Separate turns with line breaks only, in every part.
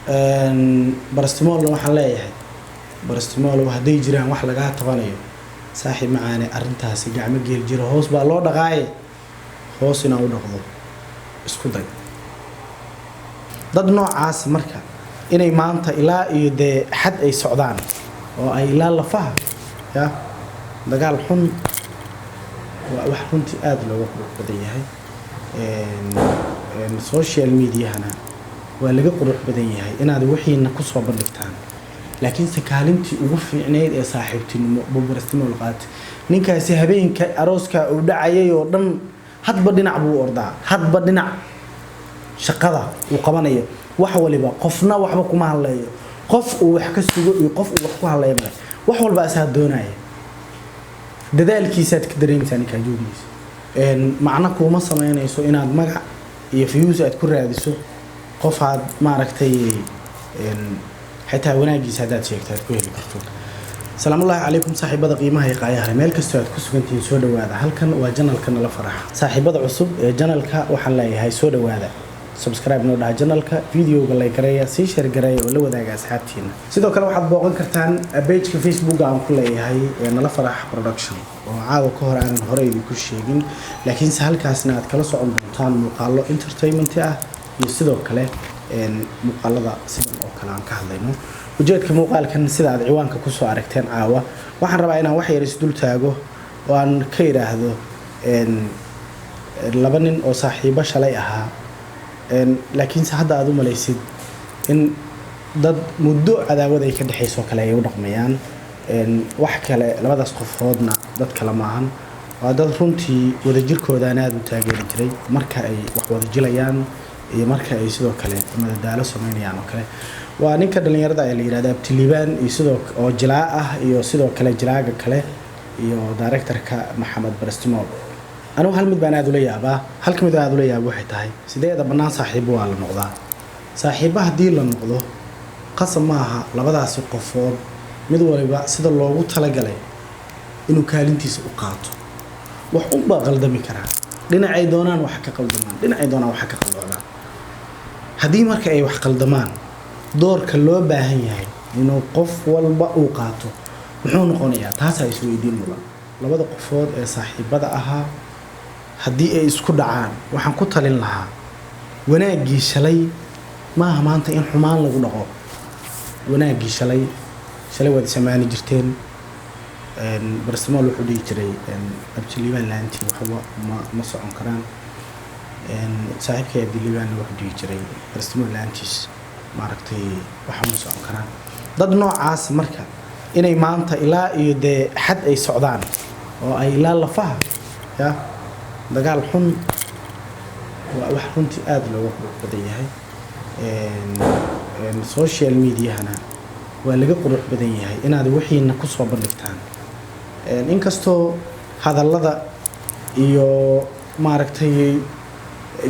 barastimol waxaan leeyahay barastimol hadday jiraan wax laga tabanayo saaxiib macaane arintaasi gacmo geel jiro hoos baa loo dhaqaaye hoos inaa u dhaqdo isku day dad noocaas marka inay maanta ilaa iyo dee xad ay socdaan oo ay ilaa lafaha ya dagaal xun waa wax runtii aad looga qurux badan yahay social media-hana waa laga qurux badan yahay inaad wixiina ku soo bandhigtaan laakiin se kaalintii ugu fiicneyd ee saaxiibtinimo barastimol qaatay ninkaasi habeenka arooska uu dhacayay oo dhan hadba dhinac buu ordaa hadba dhinac shaqada uu qabanayo wax waliba qofna waxba kuma hadlayo qof uu wax ka sugo iyo qof uu wax ku hadlayo wax walba asaa doonaya dadaalkiisaad ka dareemaysaa ninkaa joogiisa macna kuma samaynayso inaad magac iyo views aad ku raadiso qof aad maaragtay xitaa wanaagiisa haddaad sheegto aad ku heli karto salaamullaahi calaykum saaxiibada qiimaha iyo qaayaha meel kastoo aad ku sugantihiin soo dhawaada halkan waa janalka nala farax saaxiibada cusub ee janalka waxaan leeyahay soo dhawaada subscribe noo dhaha janalka videoga like gareeya sii share gareeya oo la wadaaga asxaabtiina sidoo kale waxaad booqan kartaan page-ka Facebook aan ku leeyahay ee nala farax production oo caawa ka hor aanan hore idinku sheegin laakiin halkaasna aad kala socon doontaan muuqaalo entertainment ah iyo sidoo kale muuqaalada sidan oo kale aan ka hadlayno ujeedka muuqaalkan sida aad ciwaanka ku soo aragteen caawa waxaan rabaa inaan wax yar is dul taago oo aan ka yiraahdo laba nin oo saaxiibo shalay ahaa laakiin hadda aad u malaysid in dad muddo cadaawad ay ka dhaxayso kale ay u dhaqmayaan wax kale labadaas qofoodna dad kale maahan waa dad runtii wadajirkooda aad u taageeri jiray marka ay wax wada jilayaan iyo marka ay sidoo kale madadaalo sameynayaan oo kale waa ninka dhalinyarada ay la yiraahdo Abtiliban iyo sidoo oo jilaa ah iyo sidoo kale jilaaga kale iyo directorka Maxamed Barastimol anu hal mid baan aad u leeyahay halka mid aad u leeyahay waxay tahay sideeda banaan saaxiib waa la noqdaa saaxiibaha hadii la noqdo qasab maaha labadaas qofood mid waliba sida loogu talagalay inuu kaalintiisa u qaato wax u baa qaldami karaa dhinacay doonaan wax ka qaldamaan dhinacay doonaan wax ka qaldoomaan hadii marka ay wax qaldamaan doorka loo baahan yahay inuu qof walba uu qaato wuxuu noqonayaa taas ay isweydiin mudan labada qofood ee saaxiibada ahaa haddii ay isku dhacaan waxaan ku talin lahaa wanaagii shalay maaha maanta in xumaan lagu dhaqo wanaagii shalay waad samaani jirteen barastimol wuxuu dhihi jiray Abtiliban laantii waxba ma socon karaan saaxiibkay Abtiliban wuxuu dhihi jiray barastimol laantiis maaragtay waxa ma socon karaan dad noocaas marka inay maanta ilaa iyo dee xad ay socdaan oo ay ilaa lafaha ya dagaal xun waa wax runtii aad looga qurux badan yahay social media-hana waa laga qurux badan yahay inaad wixiina ku soo bandhigtaan inkastoo hadallada iyo maaragtay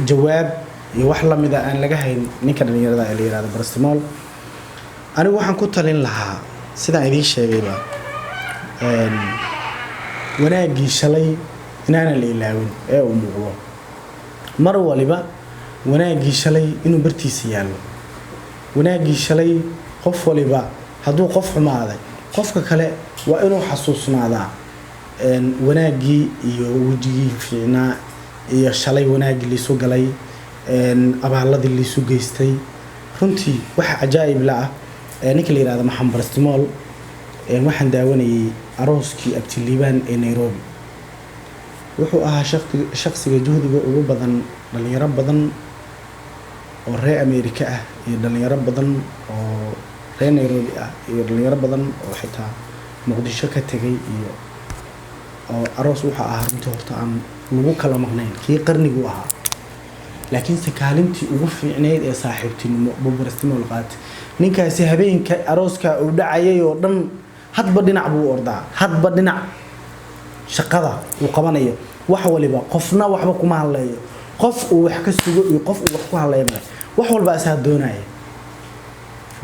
jawaab iyo wax la mid ah aan laga hayn ninka dhalinyarada ee la yiraahdo Barastimol anigu waxaan ku talin lahaa sidaan idin sheegayba wanaagii shalay inaan la ilaawin ee uu muuqdo mar waliba wanaagii shalay inuu bartiisa yaalo wanaagii shalay qof waliba hadduu qof xumaaday qofka kale waa inuu xasuusnaadaa wanaagii iyo wajigii fiicnaa iyo shalay wanaagii liisu galay abaaladii liisu geystay runtii wax ajaa'ib la ah ninka la yiraahdo Maxamed Barastimol waxaan daawanayay arooskii Abtiliban ee Nairobi wuxuu ahaa shakhsiga juhdiga ugu badan dhalinyaro badan oo reer Amerika ah iyo dhalinyaro badan oo reer Nairobi ah iyo dhalinyaro badan oo xitaa Muqdisho ka tagay iyo oo aroos waxa ahaa runtii horta aan lagu kala maqnayn kii qarnigu ahaa laakiin se kaalintii ugu fiicneyd ee saaxiibtinimo barastimol qaatay ninkaasi habeenka arooska uu dhacayay oo dhan hadba dhinac buu ordaa hadba dhinac shaqada uu qabanayo wax waliba qofna waxba kuma hadlayo qof uu wax ka sugo iyo qof uu wax ku hadlayo wax walba asaa doonaya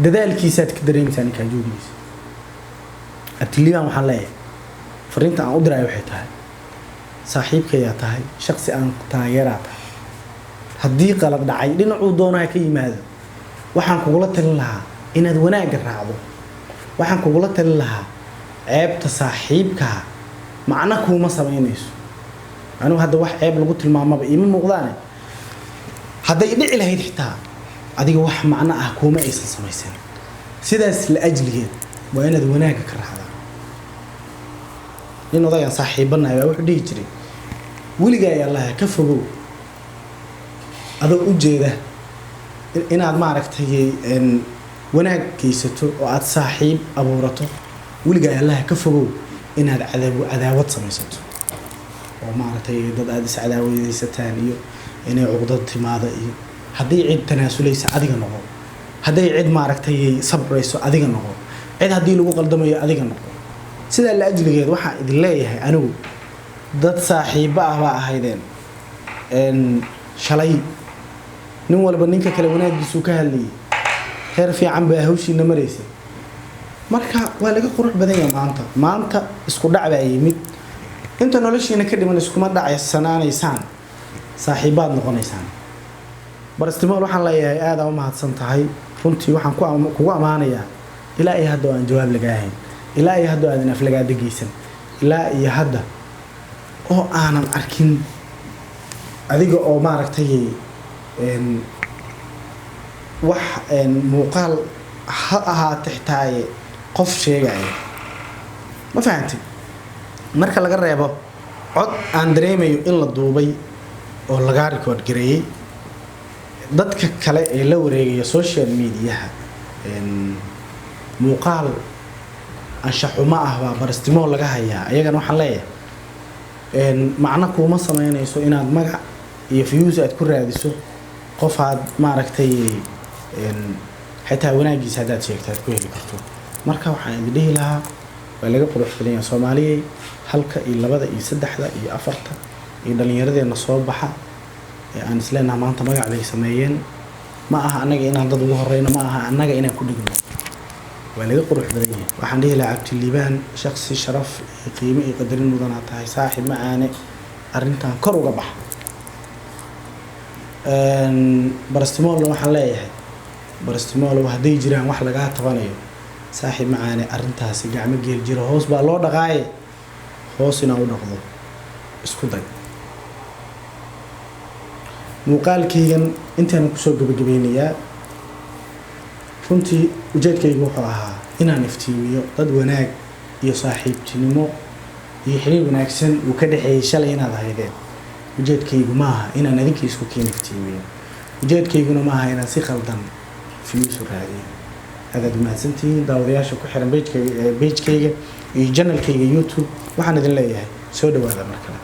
dadaalkiisaad ka dareemaysaa ninkaa joogiisa Abtiliban waxaan leeyahay fariinta aan u diray waxay tahay saaxiibkaya tahay shakhsi aan taageeraa tahay haddii qalad dhacay dhinacuu doonaha ka yimaado waxaan kugula talin lahaa inaad wanaagga raacdo waxaan kugula talin lahaa ceebta saaxiibkaa macna kuuma samaynayso anigu hadda wax ceeb lagu tilmaamaba ima muuqdaane hadday dhici lahayd xitaa adiga wax macno ah kuuma aysan samaysan sidaas la ajligeed waa inaad wanaagga ka raacdaa nin odayaan saaxiibanahay baa wuxuu dhihi jiray weligaa yaa allaha ka fogow adoo u jeeda inaad maaragtay wanaag geysato oo aad saaxiib abuurato weligaa yaa allaha ka fogow inaad cadaawad samaysato oo maaragtay dad aad is cadaawadaysataan iyo inay cuqdad timaado iyo haddii cid tanaasulaysa adiga noqo hadday cid maaragtay sabrayso adiga noqo cid haddii lagu qaldamayo adiga noqo sidaa la ajligeed waxaan idin leeyahay anigu dad saaxiibo ah baa ahaydeen shalay nin walba ninka kale wanaagiisu ka hadlayay heer fiican baa hawshiina maraysay marka waa laga qurux badan yahay maanta isku dhac baa yimid inta noloshiina ka dhiman iskuma dhacaysanaanaysaan saaxiibaad noqonaysaan barastimool waxaan leeyahay aad u mahadsan tahay runtii waxaan kugu amaanayaa ilaa iyo hadda aan jawaab laga ahayn ilaa iyo hadda aadan aflagaa dageysan ilaa iyo hadda oo aanan arkin adiga oo maaragtay wax muuqaal ha ahaata xitaa qof sheegaya ma fahantay marka laga reebo cod aan dareemayo in la duubay oo laga record gareeyay dadka kale ee la wareegaya social media muuqaal anshaxuma ah baa barastimo laga hayaa ayagana waxaan leeyahay macna kuuma samaynayso inaad magac iyo views aad ku raadiso qof aad maaragtay xitaa wanaagiisa hadaad sheegto aad ku heli karto marka waxaan idin dhihi lahaa waa laga qurux badan yahay Soomaaliyeed halka iyo labada iyo saddexda iyo afarta iyo dhalinyaradeenna soo baxa aan isleenahay maanta magac bay sameeyeen ma aha anaga inaan dad ugu horeyno ma aha anaga inaan ku dhigno waa laga qurux badan yahay waxaan dhihi lahaa Cabdi Liibaan shakhsi sharaf iyo qiimo iyo qadarin mudan tahay saaxiib macaane arrintan kor uga bax barastimool waxaan leeyahay barastimool haday jiraan wax laga tabanayo saaxiib macaane arrintaasi gacmo geel jiro hoos baa loo dhaqaaye hoos ina u dhaqdo isku day muuqaalkaygan intaan ku soo gabagabeynayaa runtii ujeedkaygu wuxuu ahaa inaan iftiimiyo dad wanaag iyo saaxiibtinimo iyo xiriir wanaagsan uu ka dhaxeeyay shalay inaad haydeen ujeedkaygu maaha inaan adinka isku keen iftiimiyo ujeedkayguna maaha inaan si khaldan fiisu raadiyo هذا ما سنتين داودياش وكحرم بيج كيجا iyo channelkayga YouTube waxaan idin leeyahay soo dhawaada markale